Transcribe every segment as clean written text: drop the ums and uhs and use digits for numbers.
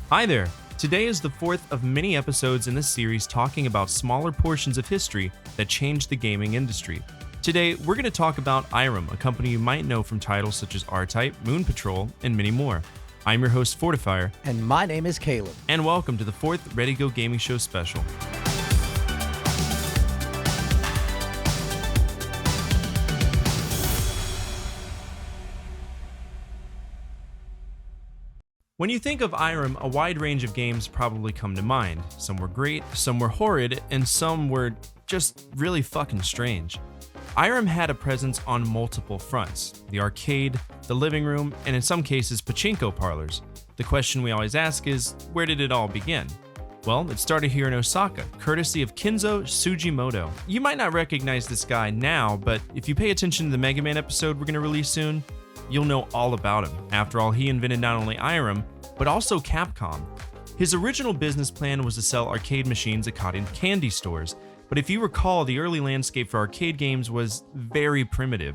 Hi there! Today is the fourth of many episodes in this series talking about smaller portions of history that changed the gaming industry. Today, we're going to talk about Irem, a company you might know from titles such as RType, Moon Patrol, and many more. I'm your host, Fortifier. And my name is Caleb. And welcome to the fourth Ready Go Gaming Show special. When you think of Irem, a wide range of games probably come to mind. Some were great, some were horrid, and some were just really fucking strange. Irem had a presence on multiple fronts: the arcade, the living room, and in some cases pachinko parlors. The question we always ask is, where did it all begin? Well, it started here in Osaka, courtesy of Kinzo Sugimoto. You might not recognize this guy now, but if you pay attention to the Mega Man episode we're going to release soon, you'll know all about him. After all, he invented not only Irem, but also Capcom. His original business plan was to sell arcade machines at cotton candy stores, but if you recall, the early landscape for arcade games was very primitive.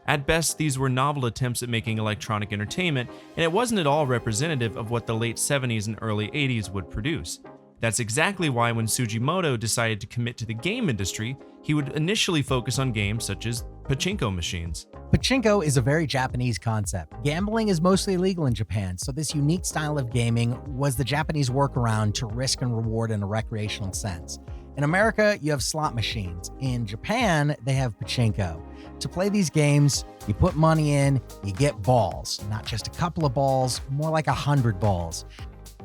At best, these were novel attempts at making electronic entertainment, and it wasn't at all representative of what the late 70s and early 80s would produce. That's exactly why when Sugimoto decided to commit to the game industry, he would initially focus on games such as pachinko machines. Pachinko is a very Japanese concept. Gambling is mostly illegal in Japan, so this unique style of gaming was the Japanese workaround to risk and reward in a recreational sense. In America, you have slot machines. In Japan, they have pachinko. To play these games, you put money in, you get balls. Not just a couple of balls, more like 100 balls.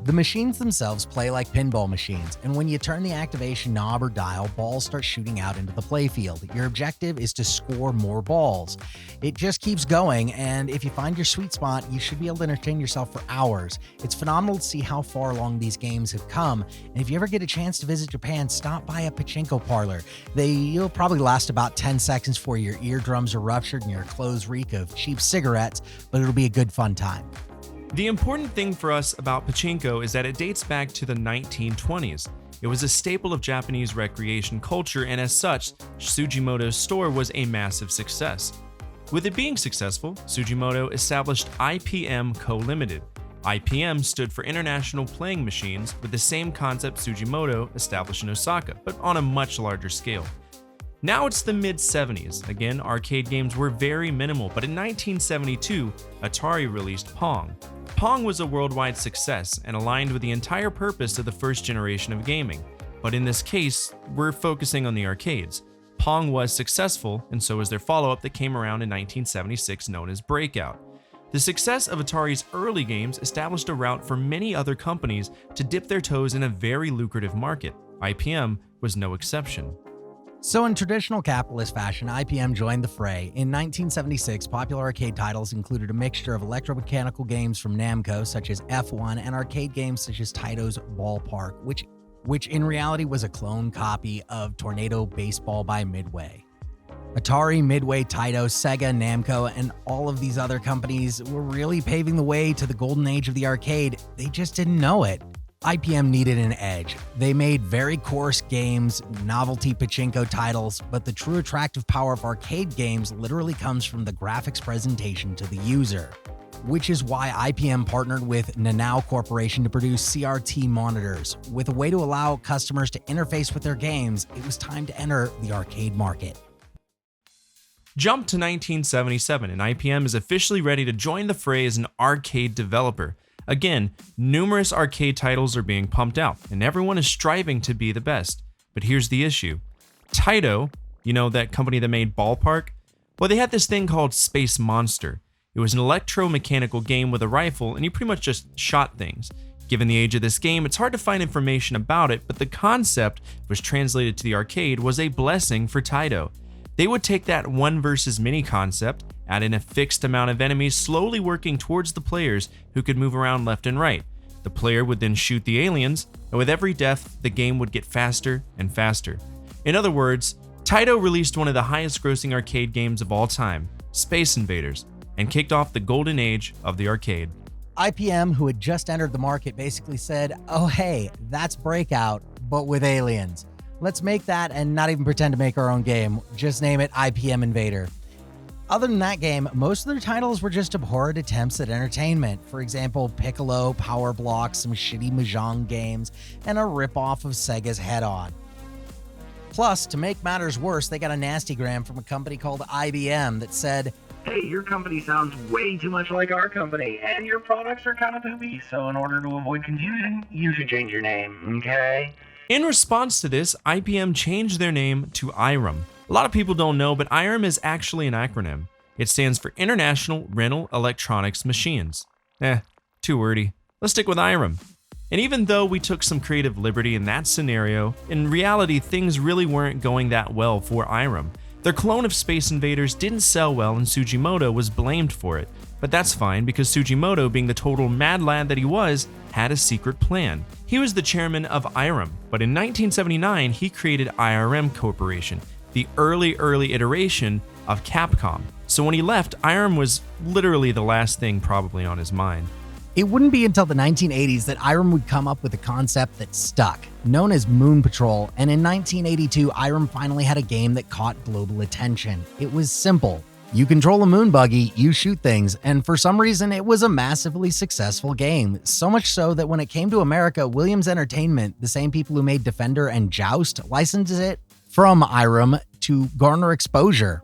The machines themselves play like pinball machines, and when you turn the activation knob or dial, balls start shooting out into the playfield. Your objective is to score more balls. It just keeps going, and if you find your sweet spot, you should be able to entertain yourself for hours. It's phenomenal to see how far along these games have come, and if you ever get a chance to visit Japan, stop by a pachinko parlor. You'll probably last about 10 seconds before your eardrums are ruptured and your clothes reek of cheap cigarettes, but it'll be a good fun time. The important thing for us about pachinko is that it dates back to the 1920s. It was a staple of Japanese recreation culture, and as such, Sugimoto's store was a massive success. With it being successful, Sugimoto established IPM Co. Limited. IPM stood for International Playing Machines, with the same concept Sugimoto established in Osaka, but on a much larger scale. Now it's the mid-70s. Again, arcade games were very minimal, but in 1972, Atari released Pong. Pong was a worldwide success and aligned with the entire purpose of the first generation of gaming. But in this case, we're focusing on the arcades. Pong was successful, and so was their follow-up that came around in 1976 known as Breakout. The success of Atari's early games established a route for many other companies to dip their toes in a very lucrative market. IPM was no exception. So in traditional capitalist fashion, IPM joined the fray. In 1976, popular arcade titles included a mixture of electromechanical games from Namco, such as F1, and arcade games such as Taito's Ballpark, which in reality was a clone copy of Tornado Baseball by Midway. Atari, Midway, Taito, Sega, Namco, and all of these other companies were really paving the way to the golden age of the arcade. They just didn't know it. IPM needed an edge. They made very coarse games, novelty pachinko titles, but the true attractive power of arcade games literally comes from the graphics presentation to the user, which is why IPM partnered with Nanao Corporation to produce CRT monitors. With a way to allow customers to interface with their games, it was time to enter the arcade market. Jump to 1977, and IPM is officially ready to join the fray as an arcade developer. Again, numerous arcade titles are being pumped out, and everyone is striving to be the best. But here's the issue. Taito, you know, that company that made Ballpark? Well, they had this thing called Space Monster. It was an electromechanical game with a rifle, and you pretty much just shot things. Given the age of this game, it's hard to find information about it, but the concept, which translated to the arcade, was a blessing for Taito. They would take that one versus many concept, add in a fixed amount of enemies slowly working towards the players who could move around left and right. The player would then shoot the aliens, and with every death, the game would get faster and faster. In other words, Taito released one of the highest grossing arcade games of all time, Space Invaders, and kicked off the golden age of the arcade. IPM, who had just entered the market, basically said, oh hey, that's Breakout, but with aliens. Let's make that and not even pretend to make our own game. Just name it IPM Invader. Other than that game, most of their titles were just abhorrent attempts at entertainment. For example, Piccolo, Power Block, some shitty Mahjong games, and a ripoff of Sega's Head On. Plus, to make matters worse, they got a nasty gram from a company called IBM that said, "Hey, your company sounds way too much like our company, and your products are kind of poopy, so in order to avoid confusion, you should change your name, okay?" In response to this, IBM changed their name to Irem. A lot of people don't know, but Irem is actually an acronym. It stands for International Rental Electronics Machines. Too wordy. Let's stick with Irem. And even though we took some creative liberty in that scenario, in reality things really weren't going that well for Irem. Their clone of Space Invaders didn't sell well and Tsujimoto was blamed for it. But that's fine because Tsujimoto, being the total mad lad that he was, had a secret plan. He was the chairman of Irem, but in 1979 he created IRM Corporation, the early iteration of Capcom. So when he left, Irem was literally the last thing probably on his mind. it wouldn't be until the 1980s that Irem would come up with a concept that stuck, known as Moon Patrol, and in 1982, Irem finally had a game that caught global attention. It was simple. You control a moon buggy, you shoot things, and for some reason, it was a massively successful game. So much so that when it came to America, Williams Entertainment, the same people who made Defender and Joust, licensed it from Irem to garner exposure.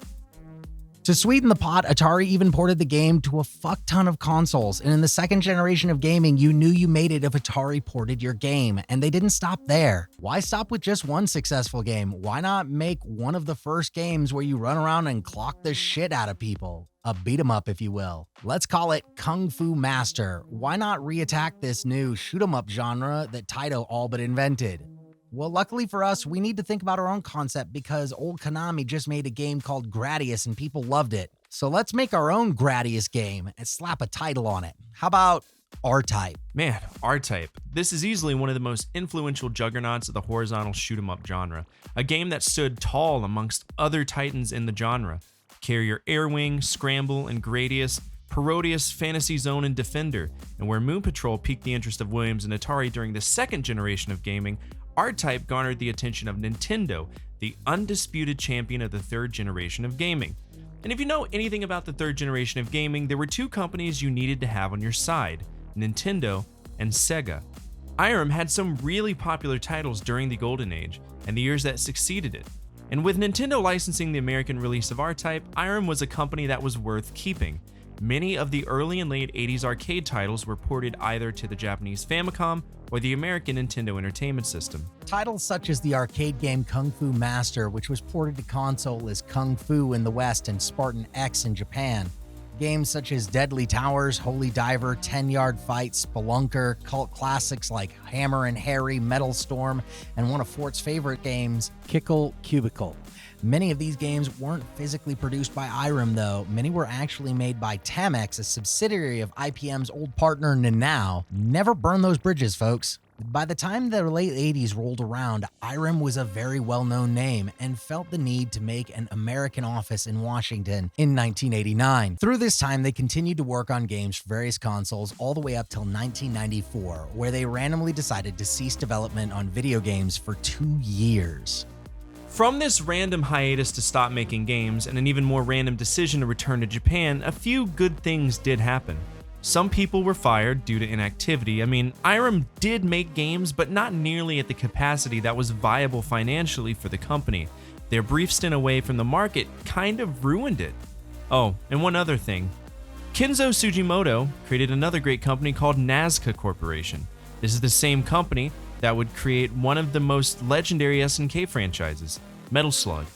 To sweeten the pot, Atari even ported the game to a fuck ton of consoles, and in the second generation of gaming, you knew you made it if Atari ported your game, and they didn't stop there. Why stop with just one successful game? Why not make one of the first games where you run around and clock the shit out of people? A beat 'em up, if you will. Let's call it Kung Fu Master. Why not re-attack this new shoot 'em up genre that Taito all but invented? Well, luckily for us, we need to think about our own concept because old Konami just made a game called Gradius and people loved it. So let's make our own Gradius game and slap a title on it. How about RType? Man, RType. This is easily one of the most influential juggernauts of the horizontal shoot 'em up genre. A game that stood tall amongst other titans in the genre. Carrier Airwing, Scramble, and Gradius, Parodius, Fantasy Zone, and Defender. And where Moon Patrol piqued the interest of Williams and Atari during the second generation of gaming, RType garnered the attention of Nintendo, the undisputed champion of the third generation of gaming. And if you know anything about the third generation of gaming, there were two companies you needed to have on your side, Nintendo and Sega. Irem had some really popular titles during the Golden Age and the years that succeeded it. And with Nintendo licensing the American release of RType, Irem was a company that was worth keeping. Many of the early and late 80s arcade titles were ported either to the Japanese Famicom or the American Nintendo Entertainment System. Titles such as the arcade game Kung Fu Master, which was ported to console as Kung Fu in the West and Spartan X in Japan. Games such as Deadly Towers, Holy Diver, 10-Yard Fight, Spelunker, cult classics like Hammer and Harry, Metal Storm, and one of Fort's favorite games, Kickle Cubicle. Many of these games weren't physically produced by Irem, though. Many were actually made by Tamex, a subsidiary of IPM's old partner Nanao. Never burn those bridges, folks. By the time the late 80s rolled around, Irem was a very well-known name and felt the need to make an American office in Washington in 1989. Through this time, they continued to work on games for various consoles all the way up till 1994, where they randomly decided to cease development on video games for 2 years. From this random hiatus to stop making games and an even more random decision to return to Japan, a few good things did happen. Some people were fired due to inactivity. I mean, Irem did make games, but not nearly at the capacity that was viable financially for the company. Their brief stint away from the market kind of ruined it. Oh, and one other thing. Kenzo Sugimoto created another great company called Nazca Corporation. This is the same company that would create one of the most legendary SNK franchises, Metal Slug.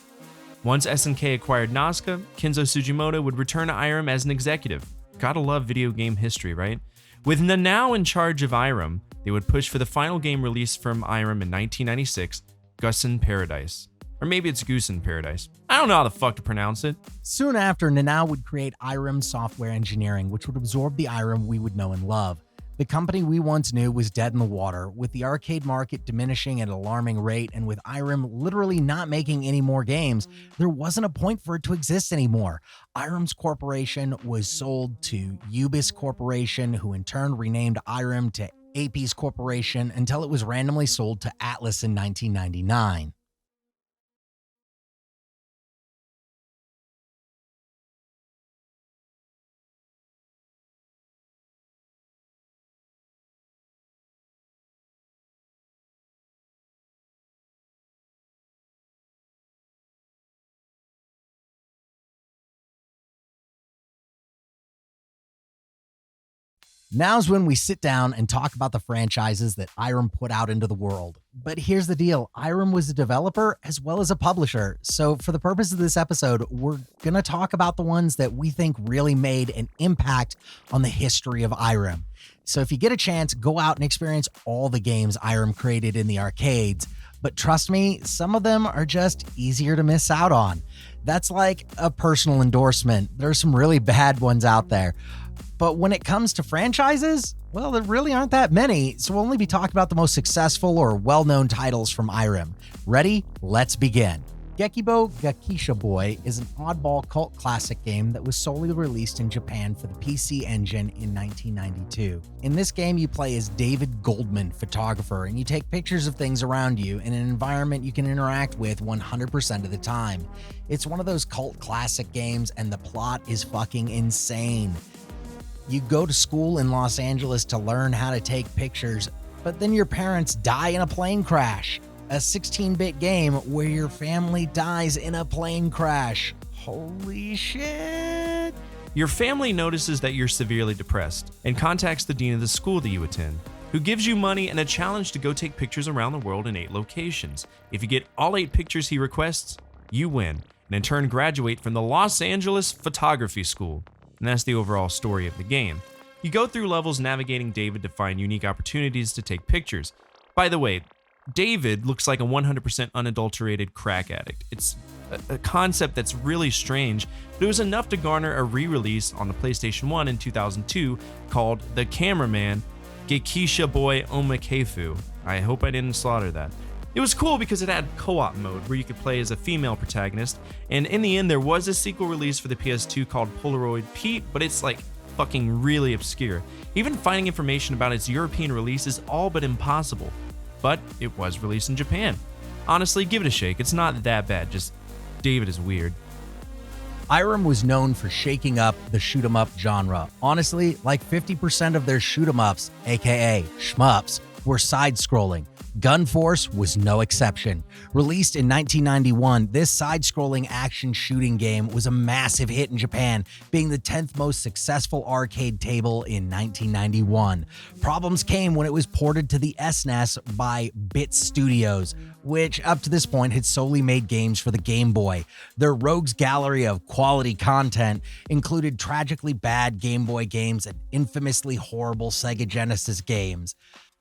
Once SNK acquired Nazca, Kenzo Sugimoto would return to Irem as an executive. Gotta love video game history, right? With Nanao in charge of Irem, they would push for the final game released from Irem in 1996, Gussen Paradise. Or maybe it's Goosen Paradise. I don't know how the fuck to pronounce it. Soon after, Nanao would create Irem Software Engineering, which would absorb the Irem we would know and love. The company we once knew was dead in the water, with the arcade market diminishing at an alarming rate, and with Irem literally not making any more games, there wasn't a point for it to exist anymore. Irem's corporation was sold to Ubis Corporation, who in turn renamed Irem to Apes Corporation until it was randomly sold to Atlas in 1999. Now's when we sit down and talk about the franchises that Irem put out into the world. But here's the deal. Irem was a developer as well as a publisher. So for the purpose of this episode, we're going to talk about the ones that we think really made an impact on the history of Irem. So if you get a chance, go out and experience all the games Irem created in the arcades. But trust me, some of them are just easier to miss out on. That's like a personal endorsement. There's some really bad ones out there. But when it comes to franchises, well, there really aren't that many, so we'll only be talking about the most successful or well-known titles from Irem. Ready? Let's begin. Gekishaboy is an oddball cult classic game that was solely released in Japan for the PC Engine in 1992. In this game, you play as David Goldman, photographer, and you take pictures of things around you in an environment you can interact with 100% of the time. It's one of those cult classic games, and the plot is fucking insane. You go to school in Los Angeles to learn how to take pictures, but then your parents die in a plane crash. A 16-bit game where your family dies in a plane crash. Holy shit. Your family notices that you're severely depressed and contacts the dean of the school that you attend, who gives you money and a challenge to go take pictures around the world in 8 locations. If you get all 8 pictures he requests, you win, and in turn graduate from the Los Angeles Photography School. And that's the overall story of the game. You go through levels navigating David to find unique opportunities to take pictures. By the way, David looks like a 100% unadulterated crack addict. It's a concept that's really strange, but it was enough to garner a re-release on the PlayStation 1 in 2002 called The Cameraman Gekishaboy Omakefu. I hope I didn't slaughter that. It was cool because it had co-op mode where you could play as a female protagonist, and in the end there was a sequel release for the PS2 called Polaroid Pete, but it's like fucking really obscure. Even finding information about its European release is all but impossible, but it was released in Japan. Honestly, give it a shake, it's not that bad, just David is weird. Irem was known for shaking up the shoot-'em-up genre. Honestly, like 50% of their shoot-'em-ups, aka shmups, were side-scrolling. Gun Force was no exception. Released in 1991, this side-scrolling action shooting game was a massive hit in Japan, being the 10th most successful arcade table in 1991. Problems came when it was ported to the SNES by Bit Studios, which up to this point had solely made games for the Game Boy. Their rogues gallery of quality content included tragically bad Game Boy games and infamously horrible Sega Genesis games,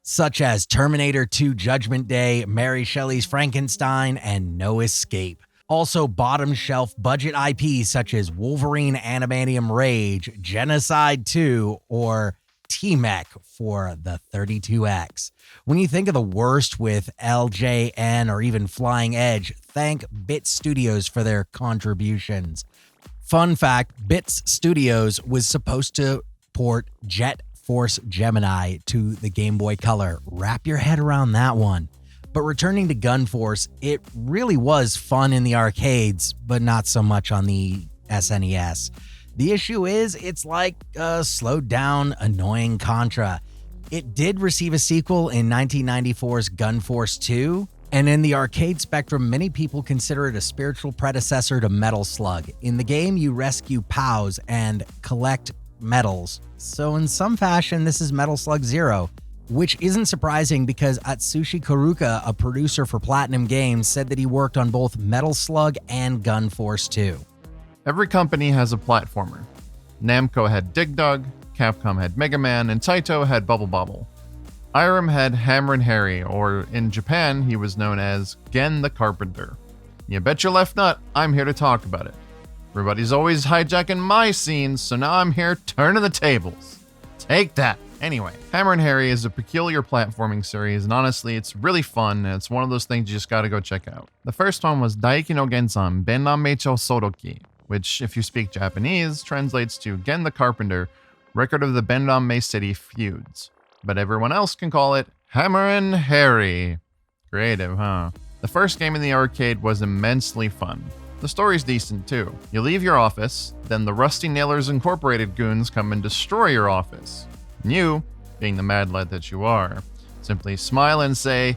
such as Terminator 2 Judgment Day, Mary Shelley's Frankenstein, and No Escape. Also bottom shelf budget IPs such as Wolverine Animanium Rage, Genocide 2, or T-Mech for the 32X. When you think of the worst with LJN or even Flying Edge, thank Bit Studios for their contributions. Fun fact, Bit Studios was supposed to port Jet Force Gemini to the Game Boy Color. Wrap your head around that one. But returning to Gun Force, it really was fun in the arcades, but not so much on the SNES. The issue is, it's like a slowed down, annoying Contra. It did receive a sequel in 1994's Gun Force 2, and in the arcade spectrum, many people consider it a spiritual predecessor to Metal Slug. In the game, you rescue POWs and collect medals. So in some fashion, this is Metal Slug Zero, which isn't surprising because Atsushi Karuka, a producer for Platinum Games, said that he worked on both Metal Slug and Gun Force 2. Every company has a platformer. Namco had Dig Dug, Capcom had Mega Man, and Taito had Bubble Bobble. Irem had Hammer and Harry, or in Japan, he was known as Gen the Carpenter. You bet your left nut, I'm here to talk about it. Everybody's always hijacking my scenes, so now I'm here turning the tables. Take that! Anyway, Hammer and Harry is a peculiar platforming series, and honestly, it's really fun, and it's one of those things you just gotta go check out. The first one was Daiki no Gensan Benran Meicho Soroki, which, if you speak Japanese, translates to Gen the Carpenter, Record of the Benran City Feuds. But everyone else can call it Hammer and Harry. Creative, huh? The first game in the arcade was immensely fun. The story's decent too. You leave your office, then the Rusty Nailers Incorporated goons come and destroy your office. And you, being the mad lad that you are, simply smile and say,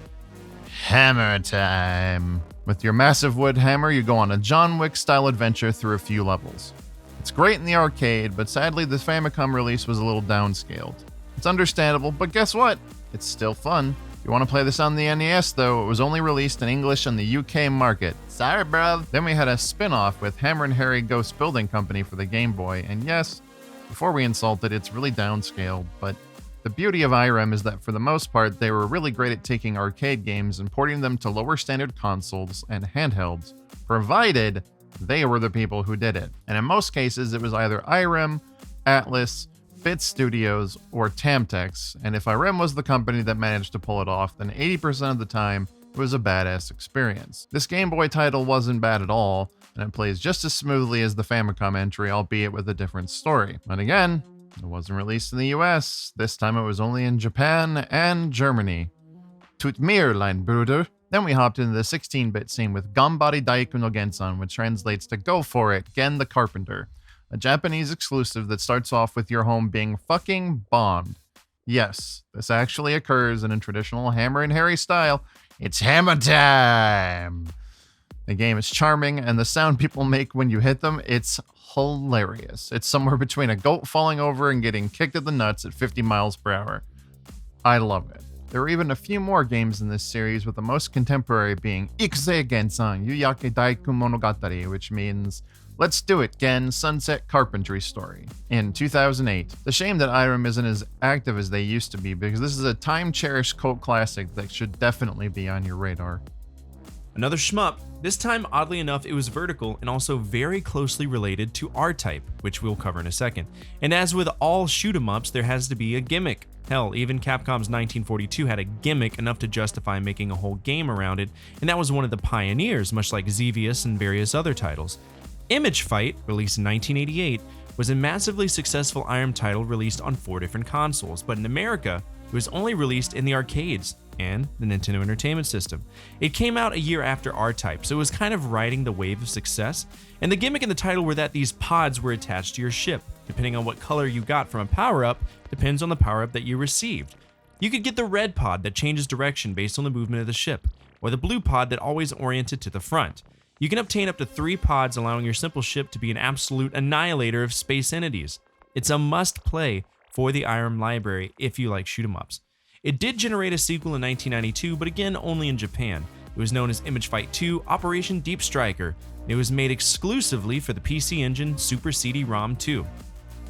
"Hammer time." With your massive wood hammer, you go on a John Wick-style adventure through a few levels. It's great in the arcade, but sadly the Famicom release was a little downscaled. It's understandable, but guess what? It's still fun. If you want to play this on the NES, though, it was only released in English on the UK market. Sorry, bro. Then we had a spin-off with Hammer and Harry Ghost Building Company for the Game Boy, and yes, before we insult it, it's really downscaled, but the beauty of Irem is that for the most part, they were really great at taking arcade games and porting them to lower standard consoles and handhelds, provided they were the people who did it. And in most cases, it was either Irem, Atlas, Bit Studios, or Tamtex, and if Irem was the company that managed to pull it off, then 80% of the time, it was a badass experience. This Game Boy title wasn't bad at all, and it plays just as smoothly as the Famicom entry, albeit with a different story. But again, it wasn't released in the US. This time it was only in Japan and Germany. Tut mir leid, Bruder. Then we hopped into the 16-bit scene with Ganbare Daiku no Gensan, which translates to Go For It, Gen the Carpenter, a Japanese exclusive that starts off with your home being fucking bombed. Yes, this actually occurs in a traditional Hammer and Harry style. It's hammer time! The game is charming, and the sound people make when you hit them, it's hilarious. It's somewhere between a goat falling over and getting kicked in the nuts at 50 miles per hour. I love it. There are even a few more games in this series, with the most contemporary being Ikuse Gensan Yuyake Daiku Monogatari, which means Let's Do It, Gen, Sunset Carpentry Story, in 2008. The shame that Irem isn't as active as they used to be, because this is a time-cherished cult classic that should definitely be on your radar. Another shmup. This time, oddly enough, it was vertical and also very closely related to RType, which we'll cover in a second. And as with all shoot-em-ups, there has to be a gimmick. Hell, even Capcom's 1942 had a gimmick enough to justify making a whole game around it, and that was one of the pioneers, much like Xevious and various other titles. Image Fight, released in 1988, was a massively successful Irem title released on 4 different consoles, but in America, it was only released in the arcades and the Nintendo Entertainment System. It came out a year after RType, so it was kind of riding the wave of success, and the gimmick in the title were that these pods were attached to your ship. Depending on what color you got from a power-up, depends on the power-up that you received. You could get the red pod that changes direction based on the movement of the ship, or the blue pod that always oriented to the front. You can obtain up to 3 pods, allowing your simple ship to be an absolute annihilator of space entities. It's a must-play for the Irem library if you like shoot-em-ups. It did generate a sequel in 1992, but again, only in Japan. It was known as Image Fight 2 Operation Deep Striker, and it was made exclusively for the PC Engine Super CD-ROM 2.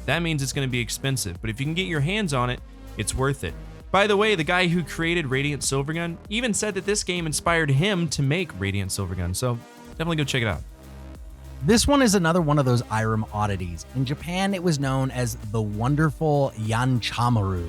That means it's going to be expensive, but if you can get your hands on it, it's worth it. By the way, the guy who created Radiant Silvergun even said that this game inspired him to make Radiant Silvergun, so definitely go check it out. This one is another one of those Irem oddities. In Japan, it was known as the wonderful Yanchamaru.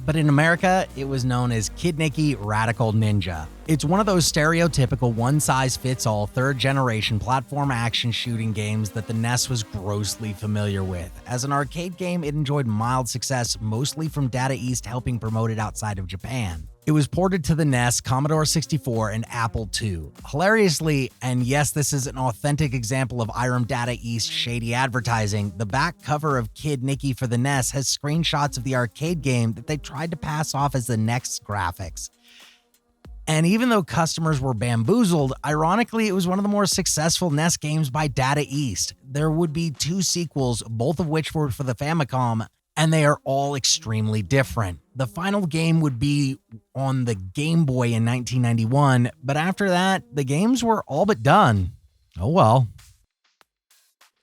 But in America, it was known as Kid Nikki Radical Ninja. It's one of those stereotypical one-size-fits-all third-generation platform action shooting games that the NES was grossly familiar with. As an arcade game, it enjoyed mild success, mostly from Data East helping promote it outside of Japan. It was ported to the NES, Commodore 64, and Apple II. Hilariously, and yes, this is an authentic example of Irem Data East shady advertising, the back cover of Kid Nikki for the NES has screenshots of the arcade game that they tried to pass off as the next graphics. And even though customers were bamboozled, ironically, it was one of the more successful NES games by Data East. There would be 2 sequels, both of which were for the Famicom, and they are all extremely different. The final game would be on the Game Boy in 1991, but after that, the games were all but done. Oh well.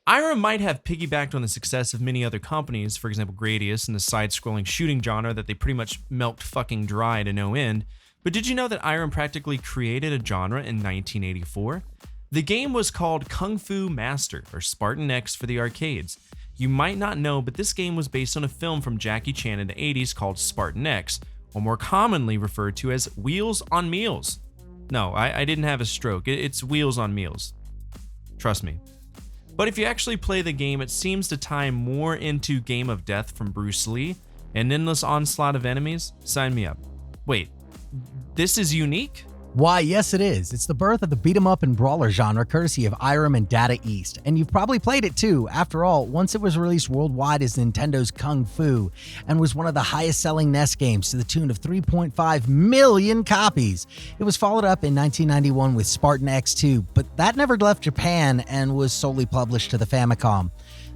Irem might have piggybacked on the success of many other companies, for example Gradius and the side-scrolling shooting genre that they pretty much milked fucking dry to no end, but did you know that Irem practically created a genre in 1984? The game was called Kung Fu Master, or Spartan X for the arcades. You might not know, but this game was based on a film from Jackie Chan in the 80s called Spartan X, or more commonly referred to as Wheels on Meals. No, I didn't have a stroke. It's Wheels on Meals. Trust me. But if you actually play the game, it seems to tie more into Game of Death from Bruce Lee, an endless onslaught of enemies. Sign me up. Wait, this is unique? Why, yes it is. It's the birth of the beat-em-up and brawler genre courtesy of Irem and Data East. And you've probably played it too. After all, once it was released worldwide as Nintendo's Kung Fu and was one of the highest-selling NES games to the tune of 3.5 million copies. It was followed up in 1991 with Spartan X2, but that never left Japan and was solely published to the Famicom.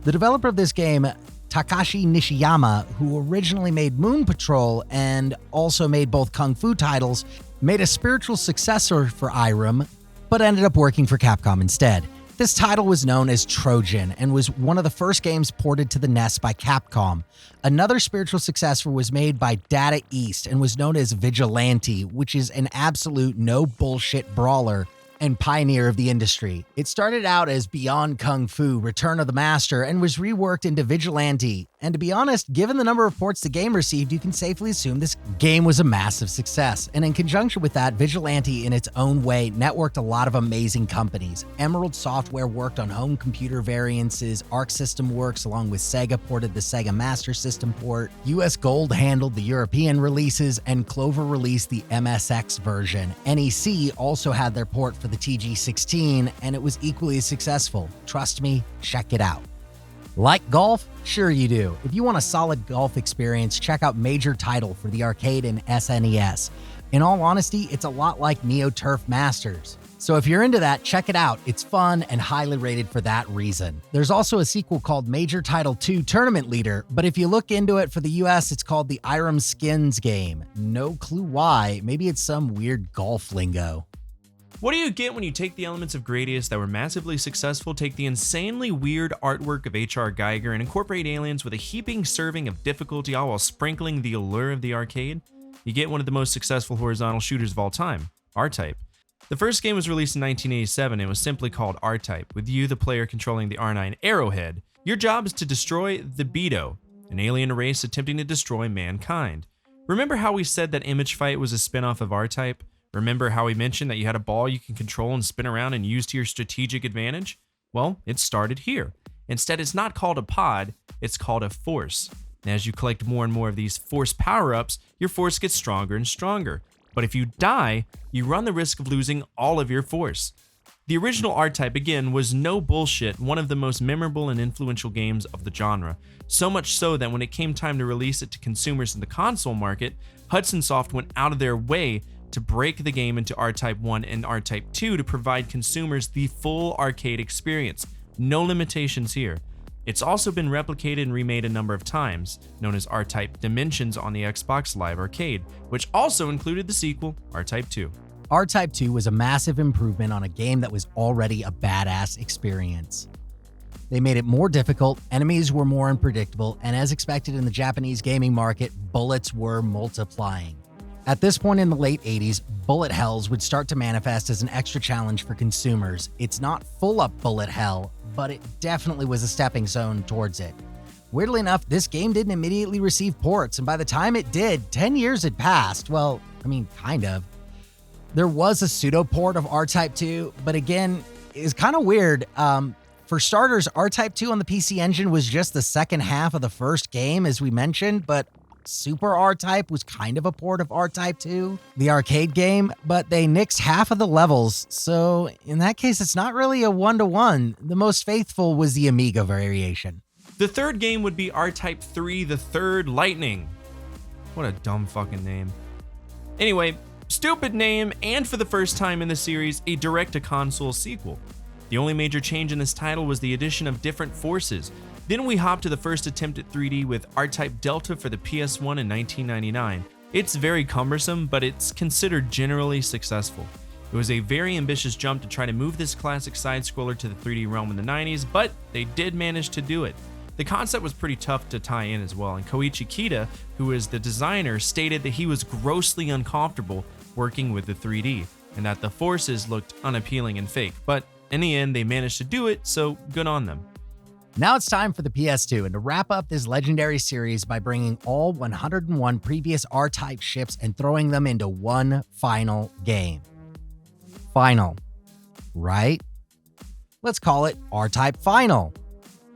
The developer of this game Takashi Nishiyama, who originally made Moon Patrol and also made both Kung Fu titles, made a spiritual successor for Irem, but ended up working for Capcom instead. This title was known as Trojan and was one of the first games ported to the NES by Capcom. Another spiritual successor was made by Data East and was known as Vigilante, which is an absolute no-bullshit brawler and pioneer of the industry. It started out as Beyond Kung Fu, Return of the Master, and was reworked into Vigilante. And to be honest, given the number of ports the game received, you can safely assume this game was a massive success. And in conjunction with that, Vigilante in its own way networked a lot of amazing companies. Emerald Software worked on home computer variances, Arc System Works along with Sega ported the Sega Master System port, US Gold handled the European releases, and Clover released the MSX version. NEC also had their port for the TG16, and it was equally as successful. Trust me, check it out. Like golf? Sure you do. If you want a solid golf experience, check out Major Title for the arcade and SNES. In all honesty, it's a lot like Neo Turf Masters. So if you're into that, check it out. It's fun and highly rated for that reason. There's also a sequel called Major Title 2 Tournament Leader, but if you look into it for the US, it's called the Irem Skins game. No clue why. Maybe it's some weird golf lingo. What do you get when you take the elements of Gradius that were massively successful, take the insanely weird artwork of H.R. Geiger, and incorporate aliens with a heaping serving of difficulty, all while sprinkling the allure of the arcade? You get one of the most successful horizontal shooters of all time, RType. The first game was released in 1987 and was simply called RType, with you, the player, controlling the R9 Arrowhead. Your job is to destroy the Beto, an alien race attempting to destroy mankind. Remember how we said that Image Fight was a spin-off of RType? Remember how we mentioned that you had a ball you can control and spin around and use to your strategic advantage? Well, it started here. Instead, it's not called a pod, it's called a force. And as you collect more and more of these force power-ups, your force gets stronger and stronger. But if you die, you run the risk of losing all of your force. The original RType, again, was no bullshit one of the most memorable and influential games of the genre. So much so that when it came time to release it to consumers in the console market, Hudson Soft went out of their way to break the game into RType 1 and RType 2 to provide consumers the full arcade experience. No limitations here. It's also been replicated and remade a number of times, known as RType Dimensions on the Xbox Live Arcade, which also included the sequel, RType 2. RType 2 was a massive improvement on a game that was already a badass experience. They made it more difficult, enemies were more unpredictable, and as expected in the Japanese gaming market, bullets were multiplying. At this point in the late 80s, bullet hells would start to manifest as an extra challenge for consumers. It's not full-up bullet hell, but it definitely was a stepping stone towards it. Weirdly enough, this game didn't immediately receive ports, and by the time it did, 10 years had passed. Well, I mean, kind of. There was a pseudo-port of RType 2, but again, it's kind of weird. For starters, RType 2 on the PC Engine was just the second half of the first game, as we mentioned, but Super RType was kind of a port of RType 2, the arcade game, but they nixed half of the levels, so in that case, it's not really a one-to-one. The most faithful was the Amiga variation. The third game would be RType 3, The Third Lightning. What a dumb fucking name. Anyway, stupid name, and for the first time in the series, a direct-to-console sequel. The only major change in this title was the addition of different forces. Then we hop to the first attempt at 3D with RType Delta for the PS1 in 1999. It's very cumbersome, but it's considered generally successful. It was a very ambitious jump to try to move this classic side-scroller to the 3D realm in the 90s, but they did manage to do it. The concept was pretty tough to tie in as well, and Koichi Kita, who is the designer, stated that he was grossly uncomfortable working with the 3D, and that the forces looked unappealing and fake, but in the end they managed to do it, so good on them. Now it's time for the PS2, and to wrap up this legendary series by bringing all 101 previous RType ships and throwing them into one final game. Final, right? Let's call it RType Final.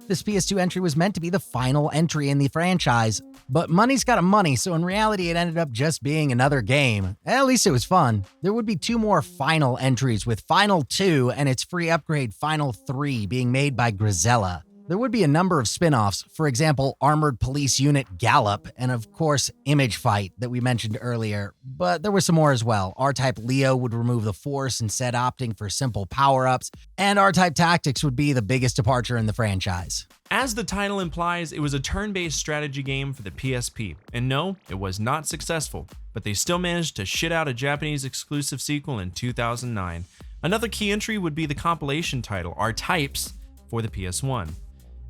This PS2 entry was meant to be the final entry in the franchise, but money's got a money, so in reality it ended up just being another game. At least it was fun. There would be 2 more final entries, with Final 2 and its free upgrade Final 3 being made by Grisella. There would be a number of spin-offs, for example, Armored Police Unit Gallop, and of course, Image Fight that we mentioned earlier, but there were some more as well. RType Leo would remove the Force, instead opting for simple power-ups, and RType Tactics would be the biggest departure in the franchise. As the title implies, it was a turn-based strategy game for the PSP, and no, it was not successful, but they still managed to shit out a Japanese exclusive sequel in 2009. Another key entry would be the compilation title, RTypes, for the PS1.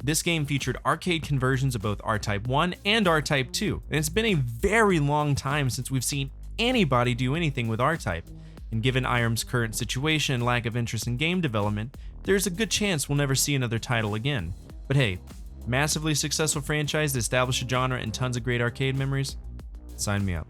This game featured arcade conversions of both RType 1 and RType 2, and it's been a very long time since we've seen anybody do anything with RType, and given Irem's current situation and lack of interest in game development, there's a good chance we'll never see another title again. But hey, massively successful franchise that established a genre and tons of great arcade memories? Sign me up.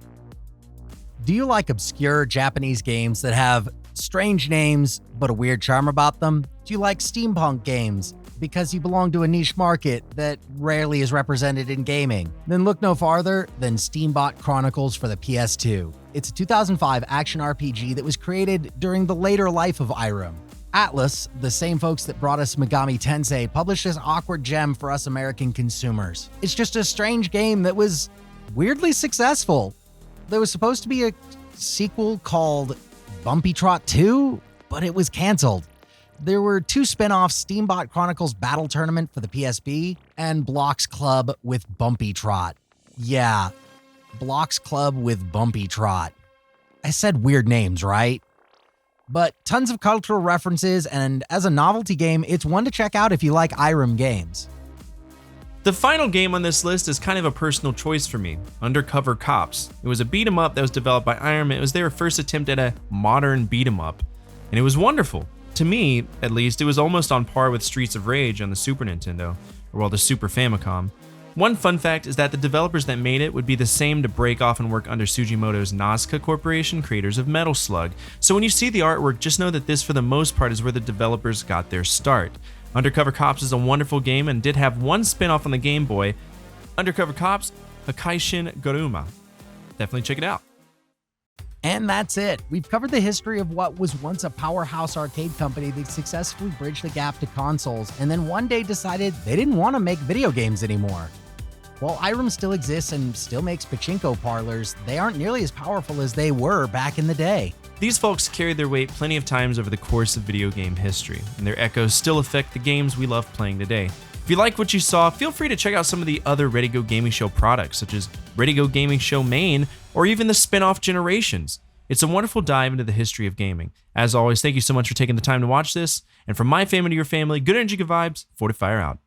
Do you like obscure Japanese games that have strange names but a weird charm about them? Do you like steampunk games because you belong to a niche market that rarely is represented in gaming? Then look no farther than Steambot Chronicles for the PS2. It's a 2005 action RPG that was created during the later life of Irem. Atlas, the same folks that brought us Megami Tensei, published this awkward gem for us American consumers. It's just a strange game that was weirdly successful. There was supposed to be a sequel called Bumpy Trot 2, but it was canceled. There were 2 spin-offs, Steambot Chronicles Battle Tournament for the PSP and Blocks Club with Bumpy Trot. Yeah, Blocks Club with Bumpy Trot. I said weird names, right? But tons of cultural references, and as a novelty game, it's one to check out if you like Irem games. The final game on this list is kind of a personal choice for me, Undercover Cops. It was a beat-em-up that was developed by Irem. It was their first attempt at a modern beat-em-up, and it was wonderful. To me, at least, it was almost on par with Streets of Rage on the Super Nintendo, or well, the Super Famicom. One fun fact is that the developers that made it would be the same to break off and work under Sugimoto's Nazca Corporation, creators of Metal Slug. So when you see the artwork, just know that this for the most part is where the developers got their start. Undercover Cops is a wonderful game and did have one spin-off on the Game Boy, Undercover Cops Hakaishin Garuma. Definitely check it out. And that's it. We've covered the history of what was once a powerhouse arcade company that successfully bridged the gap to consoles and then one day decided they didn't want to make video games anymore. While Irem still exists and still makes pachinko parlors, they aren't nearly as powerful as they were back in the day. These folks carried their weight plenty of times over the course of video game history, and their echoes still affect the games we love playing today. If you like what you saw, feel free to check out some of the other Ready Go Gaming Show products, such as Ready Go Gaming Show Main, or even the spin-off Generations. It's a wonderful dive into the history of gaming. As always, thank you so much for taking the time to watch this, and from my family to your family, good energy, good vibes, Fortifier out.